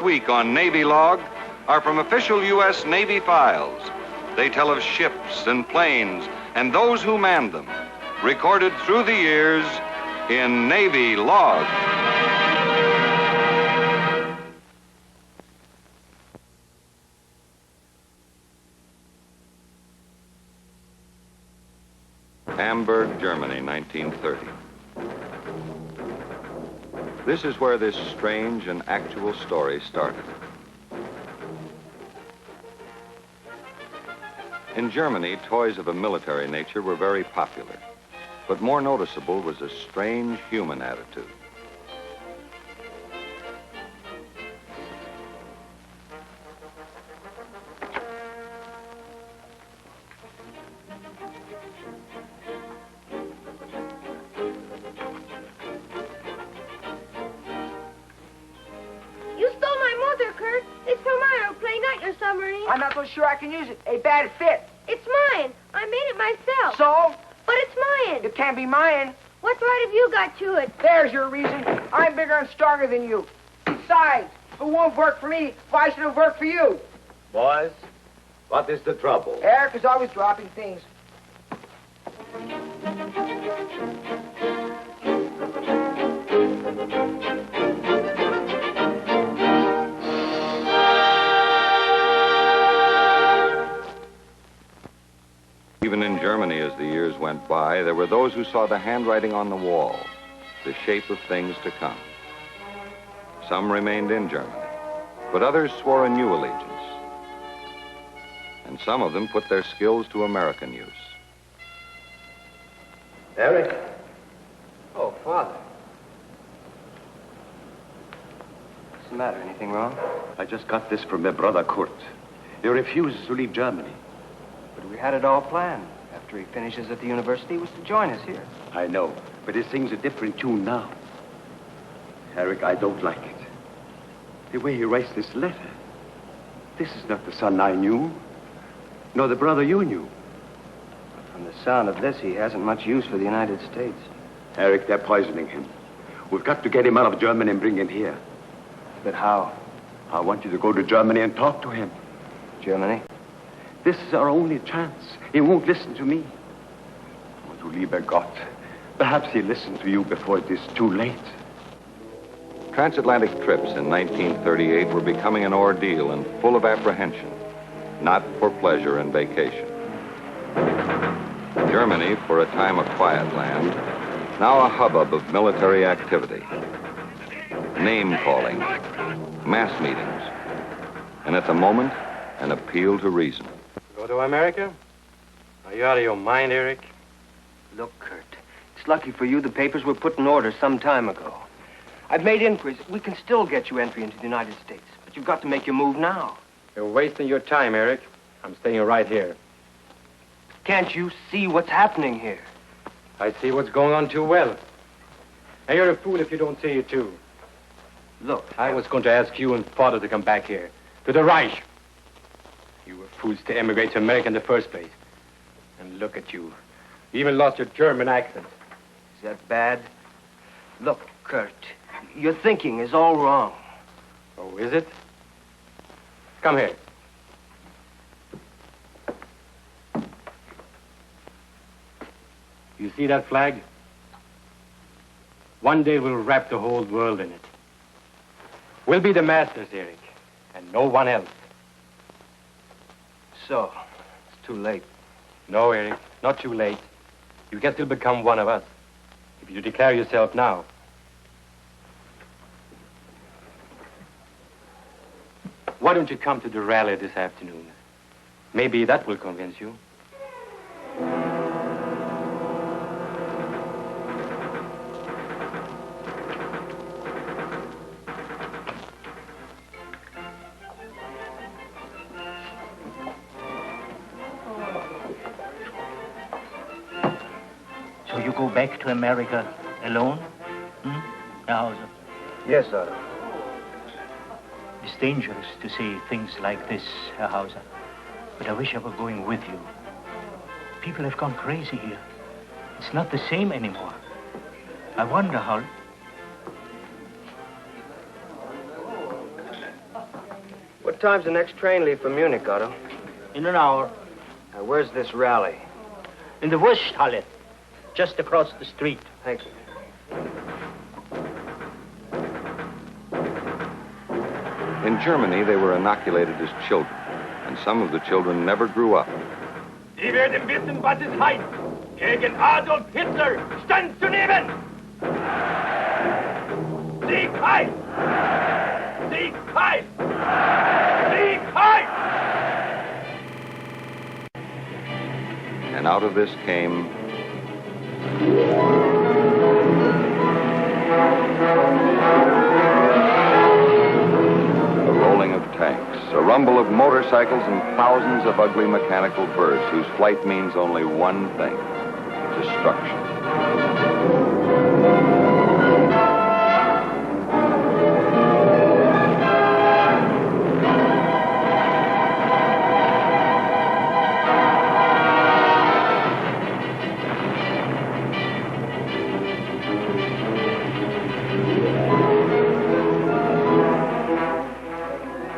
This week on Navy Log are from official U.S. Navy files. They tell of ships and planes and those who manned them, recorded through the years in Navy Log. Hamburg, Germany, 1930. This is where this strange and actual story started. In Germany, toys of a military nature were very popular, but more noticeable was a strange human attitude. I'm not so sure I can use it. A bad fit. It's mine. I made it myself. So? But it's mine. It can't be mine. What right have you got to it? There's your reason. I'm bigger and stronger than you. Besides, if it won't work for me, why should it work for you? Boys, what is the trouble? Eric is always dropping things. Even in Germany, as the years went by, there were those who saw the handwriting on the wall, the shape of things to come. Some remained in Germany, but others swore a new allegiance. And some of them put their skills to American use. Eric? Oh, Father. What's the matter? Anything wrong? I just got this from my brother Kurt. He refuses to leave Germany. But we had it all planned. After he finishes at the university, he was to join us here. I know, but he sings a different tune now. Eric, I don't like it. The way he writes this letter. This is not the son I knew, nor the brother you knew. But from the sound of this, he hasn't much use for the United States. Eric, they're poisoning him. We've got to get him out of Germany and bring him here. But how? I want you to go to Germany and talk to him. Germany? This is our only chance. He won't listen to me. Oh, du lieber Gott. Perhaps he'll listen to you before it is too late. Transatlantic trips in 1938 were becoming an ordeal and full of apprehension, not for pleasure and vacation. Germany, for a time a quiet land, now a hubbub of military activity. Name-calling, mass meetings, and at the moment, an appeal to reason. Go to America? Are you out of your mind, Eric? Look, Kurt, it's lucky for you the papers were put in order some time ago. I've made inquiries. We can still get you entry into the United States, but you've got to make your move now. You're wasting your time, Eric. I'm staying right here. Can't you see what's happening here? I see what's going on too well. And you're a fool if you don't see it, too. Look, I was going to ask you and Father to come back here, to the Reich. You were fools to emigrate to America in the first place. And look at you. You even lost your German accent. Is that bad? Look, Kurt, your thinking is all wrong. Oh, is it? Come here. You see that flag? One day we'll wrap the whole world in it. We'll be the masters, Eric, and no one else. So, it's too late. No, Eric, not too late. You can still become one of us, if you declare yourself now. Why don't you come to the rally this afternoon? Maybe that will convince you. So you go back to America alone? Now, Yes, sir. it's dangerous to say things like this, Herr Hauser. But I wish I were going with you. People have gone crazy here. It's not the same anymore. I wonder how... What time's the next train leave from Munich, Otto? In an hour. Where's this rally? In the Wursthalle, just across the street. Thank you. In Germany, they were inoculated as children, and some of the children never grew up. Sie werden wissen, was es heißt, gegen Adolf Hitler Stand zu nehmen! Sieg heil! Sieg heil! Sieg heil! And out of this came a rolling of tanks, a rumble of motorcycles, and thousands of ugly mechanical birds whose flight means only one thing: destruction.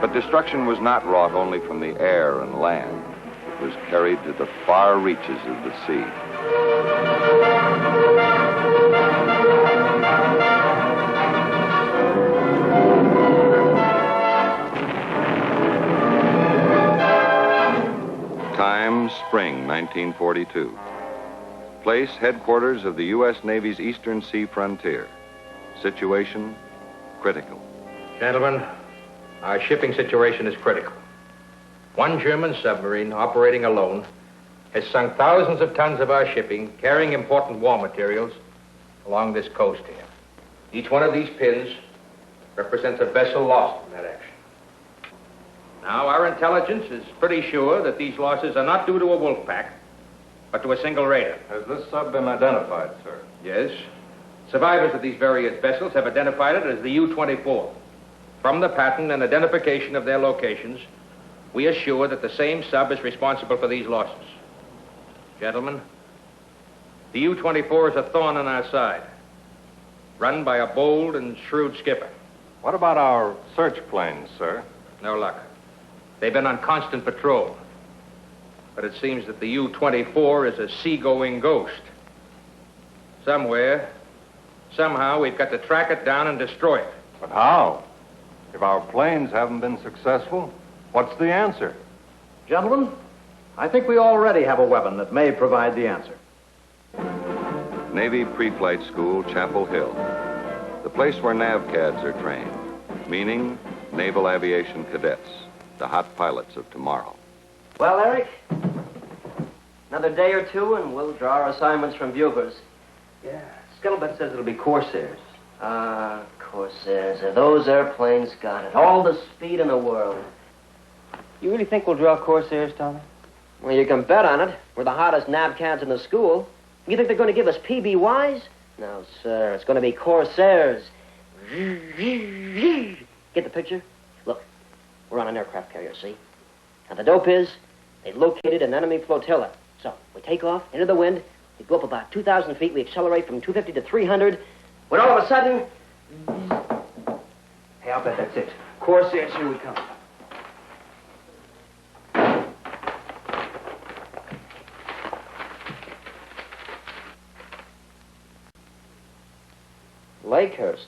But destruction was not wrought only from the air and land. It was carried to the far reaches of the sea. Time, spring 1942. Place, headquarters of the U.S. Navy's Eastern Sea frontier. Situation, critical. Gentlemen, our shipping situation is critical. One German submarine operating alone has sunk thousands of tons of our shipping carrying important war materials along this coast here. Each one of these pins represents a vessel lost in that action. Now, our intelligence is pretty sure that these losses are not due to a wolf pack, but to a single raider. Has this sub been identified, sir? Yes. Survivors of these various vessels have identified it as the U-24. From the pattern and identification of their locations, we are sure that the same sub is responsible for these losses. Gentlemen, the U-24 is a thorn in our side, run by a bold and shrewd skipper. What about our search planes, sir? No luck. They've been on constant patrol. But it seems that the U-24 is a seagoing ghost. Somewhere, somehow, we've got to track it down and destroy it. But how? If our planes haven't been successful, what's the answer? Gentlemen, I think we already have a weapon that may provide the answer. Navy Pre-Flight School, Chapel Hill. The place where NAVCADs are trained, meaning Naval Aviation Cadets, the hot pilots of tomorrow. Well, Eric, another day or two and we'll draw our assignments from buglers. Yeah. Scuttlebutt says it'll be Corsairs. Corsairs. Those airplanes got it. All the speed in the world. You really think we'll draw Corsairs, Tommy? Well, you can bet on it. We're the hottest navcads in the school. You think they're going to give us PBYs? No, sir. It's going to be Corsairs. Get the picture? Look, we're on an aircraft carrier, see? Now, the dope is, they've located an enemy flotilla. So, we take off, into the wind, we go up about 2,000 feet, we accelerate from 250 to 300, when all of a sudden... Hey, I'll bet that's it. Corsairs, here we come. Lakehurst.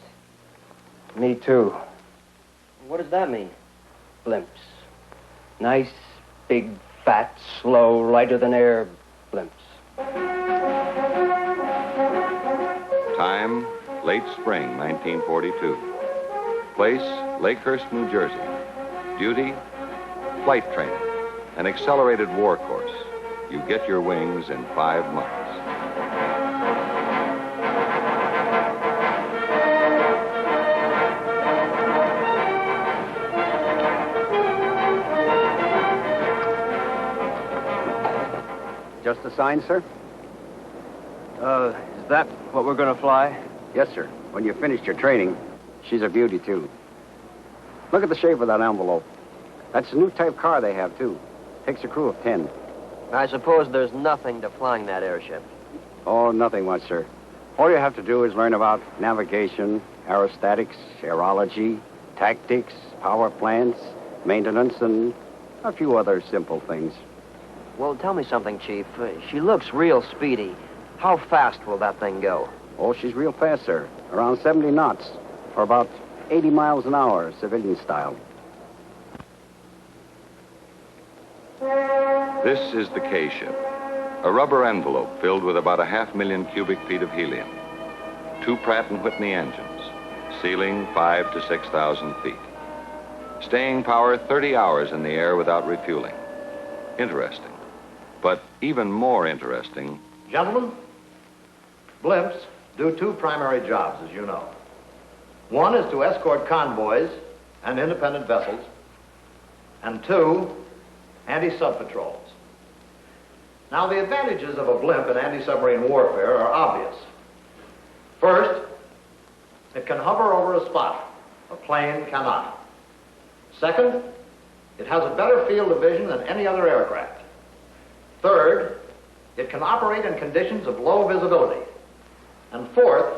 Me too. What does that mean? Blimps. Nice, big, fat, slow, lighter-than-air blimps. Time, late spring 1942. Place, Lakehurst, New Jersey. Duty, flight training, an accelerated war course. You get your wings in 5 months. Just assigned, sir? Is that what we're gonna fly? Yes, sir. When you finished your training, she's a beauty, too. Look at the shape of that envelope. That's a new type car they have, too. Takes a crew of 10. I suppose there's nothing to flying that airship. Oh, nothing much, sir. All you have to do is learn about navigation, aerostatics, aerology, tactics, power plants, maintenance, and a few other simple things. Well, tell me something, Chief. She looks real speedy. How fast will that thing go? Oh, she's real fast, sir. Around 70 knots, or about 80 miles an hour, civilian style. This is the K ship, a rubber envelope filled with about 500,000 cubic feet of helium. 2 Pratt & Whitney engines, ceiling 5,000 to 6,000 feet. Staying power 30 hours in the air without refueling. Interesting. But even more interesting, Gentlemen, blimps do 2 primary jobs, as you know. One is to escort convoys and independent vessels, and 2, anti-sub patrols. Now, the advantages of a blimp in anti-submarine warfare are obvious. First, it can hover over a spot. A plane cannot. Second, it has a better field of vision than any other aircraft. Third, it can operate in conditions of low visibility. And fourth,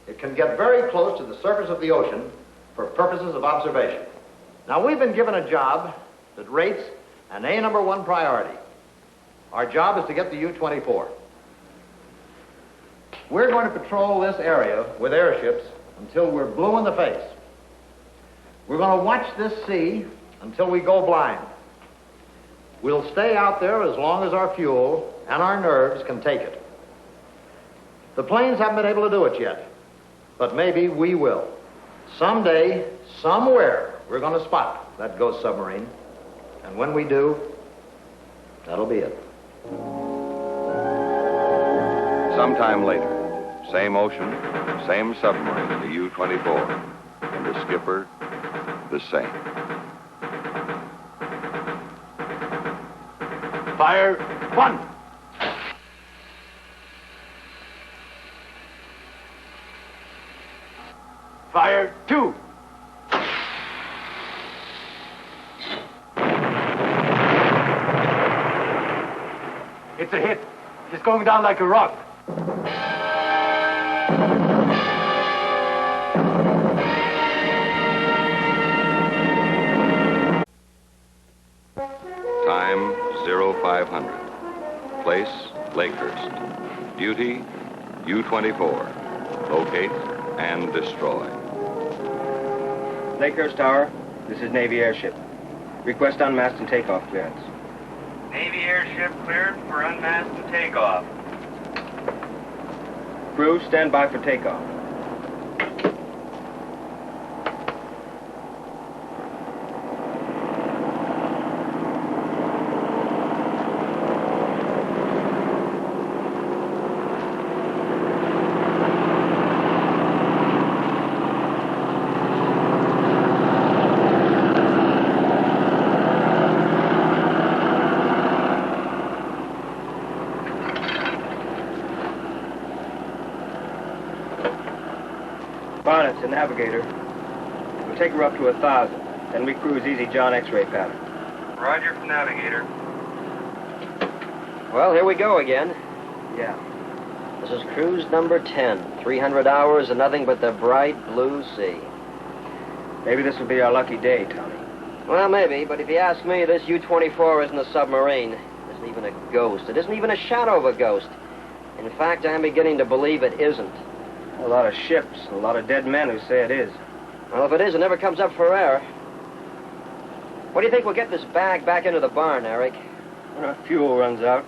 it can get very close to the surface of the ocean for purposes of observation. Now, we've been given a job that rates an A number 1 priority. Our job is to get the U-24. We're going to patrol this area with airships until we're blue in the face. We're going to watch this sea until we go blind. We'll stay out there as long as our fuel and our nerves can take it. The planes haven't been able to do it yet, but maybe we will. Someday, somewhere, we're going to spot that ghost submarine. And when we do, that'll be it. sometime later, same ocean, same submarine, the U-24, and the skipper, the same. Fire one. Fire two. It's a hit. It's going down like a rock. Time 0500. Place Lakehurst. Duty U-24. Locate and destroy. Lakehurst Tower, this is Navy airship. Request unmast and takeoff clearance. Navy airship cleared for unmast and takeoff. Crew, stand by for takeoff. Barnett's the navigator. We'll take her up to 1,000. Then we cruise easy John X-ray pattern. Roger for navigator. Well, here we go again. Yeah. This is cruise number 10. 300 hours and nothing but the bright blue sea. Maybe this will be our lucky day, Tony. Well, maybe, but if you ask me, this U-24 isn't a submarine. It isn't even a ghost. It isn't even a shadow of a ghost. In fact, I'm beginning to believe it isn't. A lot of ships, a lot of dead men who say it is. Well, if it is, it never comes up for air. What do you think we'll get this bag back into the barn, Eric? When our fuel runs out.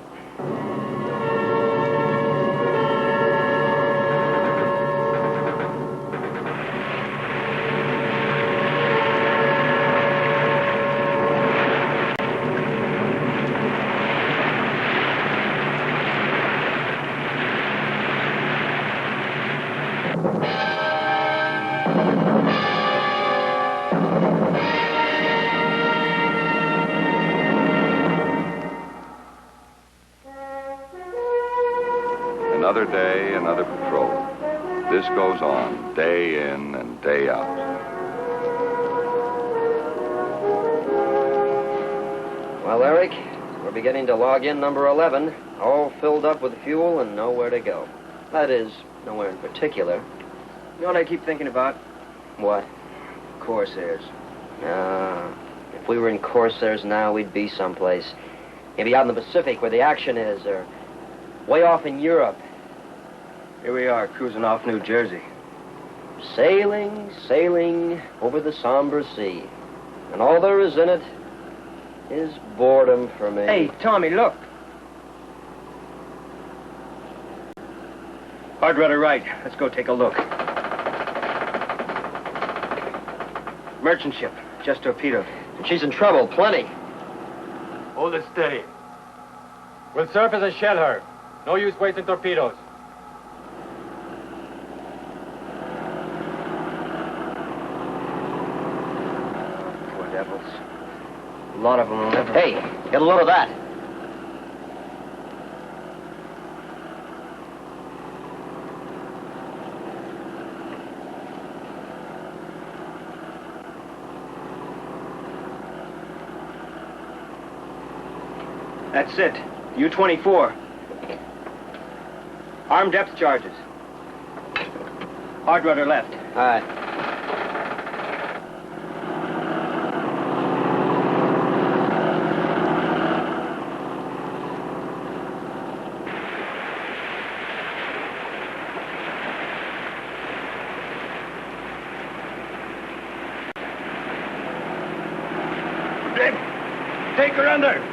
Another day, another patrol. This goes on, day in and day out. Well, Eric, we're beginning to log in number 11, all filled up with fuel and nowhere to go. That is, nowhere in particular. You know what I keep thinking about? What? Corsairs. No. In we were in Corsairs now, we'd be someplace. Maybe out in the Pacific where the action is, or way off in Europe. Here we are, cruising off New Jersey. Sailing, sailing over the somber sea. And all there is in it is boredom for me. Hey, Tommy, look. Hard rudder right. Let's go take a look. Merchant ship, just torpedoed. She's in trouble, plenty. Hold it steady. We'll surface and shell her. No use wasting torpedoes. Poor devils. A lot of them will never... Hey, get a load of that. That's it. U-24. Armed depth charges. Hard rudder left. All right. Take her under.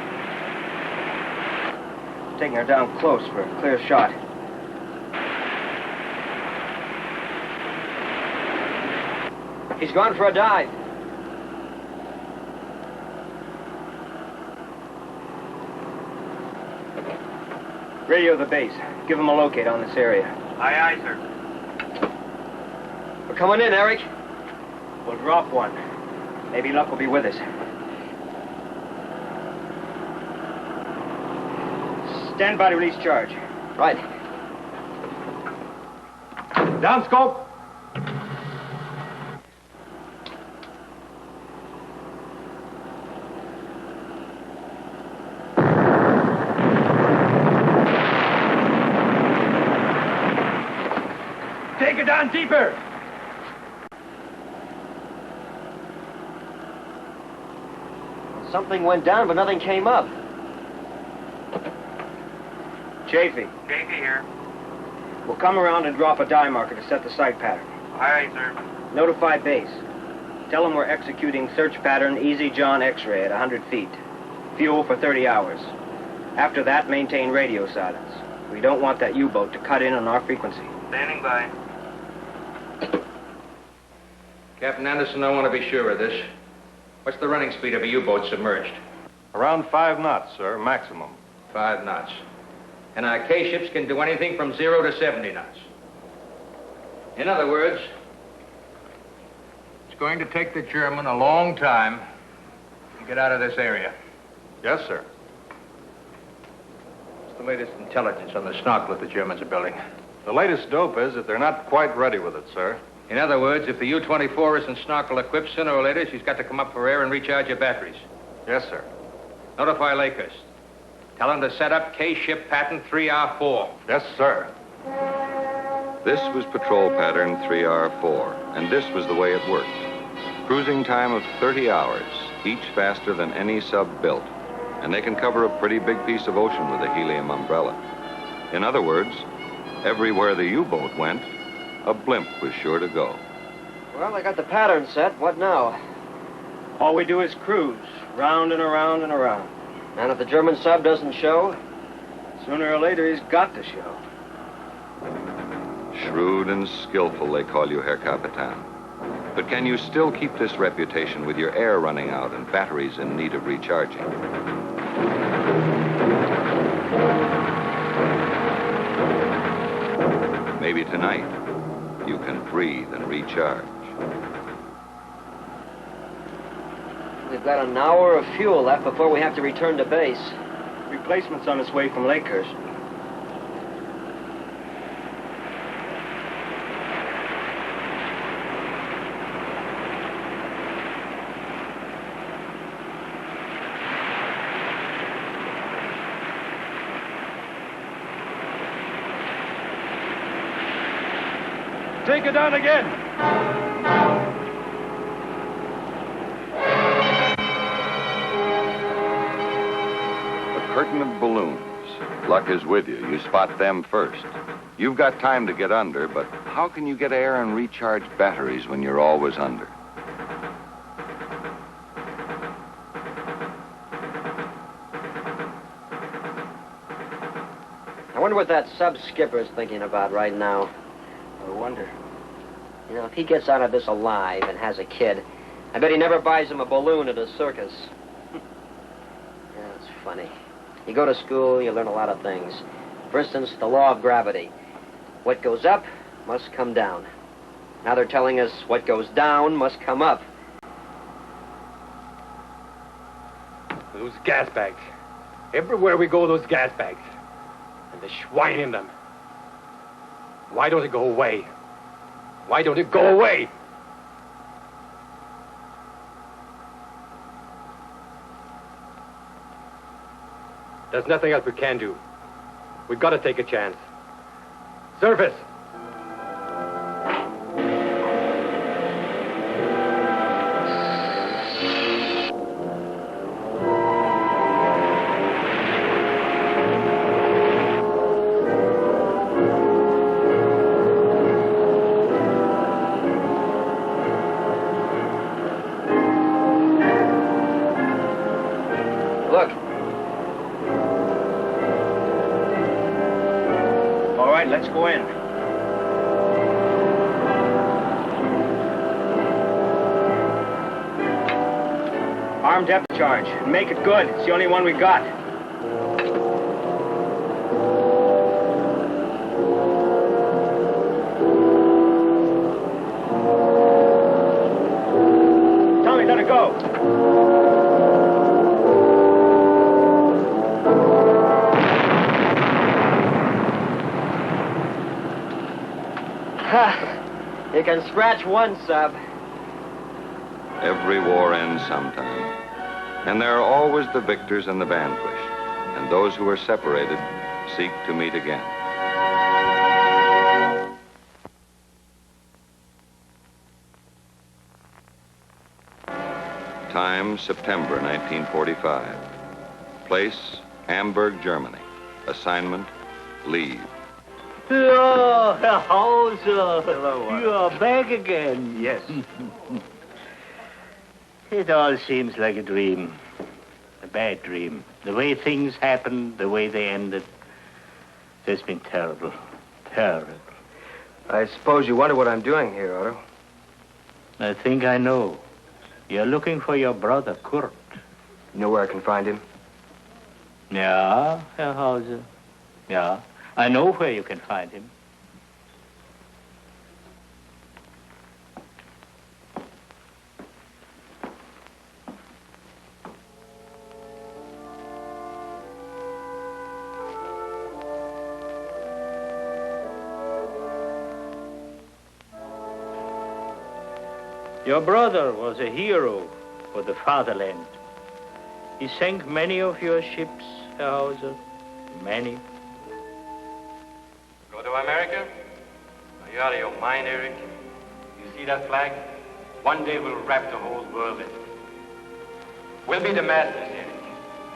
Taking her down close for a clear shot. He's gone for a dive. Radio the base. Give them a locate on this area. Aye, aye, sir. We're coming in, Eric. We'll drop one. Maybe luck will be with us. Stand by to release charge. Right. Down scope. Take her down deeper. Something went down, but nothing came up. Chafee. Chafee here. We'll come around and drop a die marker to set the sight pattern. Aye, aye, sir. Notify base. Tell them we're executing search pattern Easy John X-ray at 100 feet. Fuel for 30 hours. After that, maintain radio silence. We don't want that U-boat to cut in on our frequency. Standing by. Captain Anderson, I want to be sure of this. What's the running speed of a U-boat submerged? Around 5 knots, sir, maximum. 5 knots. And our K-ships can do anything from 0 to 70 knots. In other words, it's going to take the German a long time to get out of this area. Yes, sir. What's the latest intelligence on the snorkel that the Germans are building? The latest dope is that they're not quite ready with it, sir. In other words, if the U-24 isn't snorkel equipped, sooner or later, she's got to come up for air and recharge your batteries. Yes, sir. Notify Lakehurst. Tell him to set up K-ship pattern 3R4. Yes, sir. This was patrol pattern 3R4, and this was the way it worked. Cruising time of 30 hours, each faster than any sub built, and they can cover a pretty big piece of ocean with a helium umbrella. In other words, everywhere the U-boat went, a blimp was sure to go. Well, I got the pattern set. What now? All we do is cruise, round and around and around. And if the German sub doesn't show? Sooner or later, he's got to show. Shrewd and skillful, they call you, Herr Capitan. But can you still keep this reputation with your air running out and batteries in need of recharging? Maybe tonight, you can breathe and recharge. We've got an hour of fuel left before we have to return to base. Replacement's on its way from Lakehurst. Take it down again. curtain of balloons. Luck is with you. You spot them first. You've got time to get under, but how can you get air and recharge batteries when you're always under? I wonder what that sub-skipper's thinking about right now. I wonder. You know, if he gets out of this alive and has a kid, I bet he never buys him a balloon at a circus. Yeah, it's funny. You go to school, you learn a lot of things. For instance, the law of gravity. What goes up must come down. Now they're telling us what goes down must come up. Those gas bags. Everywhere we go, those gas bags. And the swine in them. Why don't it go away? Why don't it go away? There's nothing else we can do. We've got to take a chance. Surface! Look. All right, let's go in. Arm depth charge. Make it good. It's the only one we got. Tommy, let it go. You can scratch one sub. Every war ends sometime. And there are always the victors and the vanquished. And those who are separated seek to meet again. Time, September 1945. Place, Hamburg, Germany. Assignment, leave. Oh, Hauser. Hello, you are back again. Yes. It all seems like a dream. A bad dream. The way things happened, the way they ended. It's been terrible. Terrible. I suppose you wonder what I'm doing here, Otto. I think I know. You're looking for your brother, Kurt. You know where I can find him? Yeah, Herr Hauser. Yeah, I know where you can find him. Your brother was a hero for the fatherland. He sank many of your ships, Herr Hauser. Many. Go to America? Are you out of your mind, Eric? You see that flag? One day we'll wrap the whole world in it. We'll be the masters, Eric,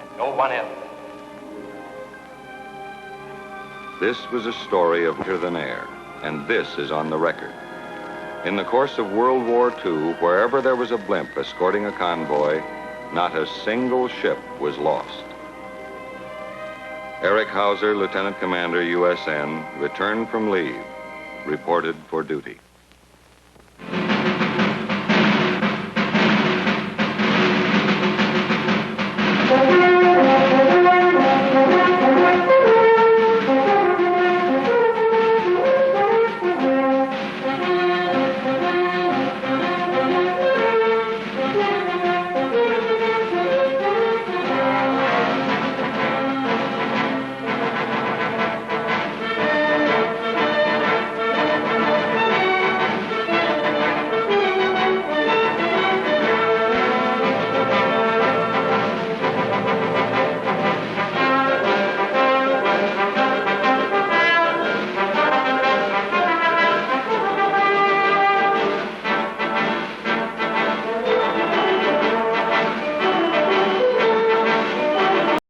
and no one else. This was a story of lighter than air, and this is on the record. In the course of World War II, wherever there was a blimp escorting a convoy, not a single ship was lost. Eric Hauser, Lieutenant Commander, USN, returned from leave, reported for duty.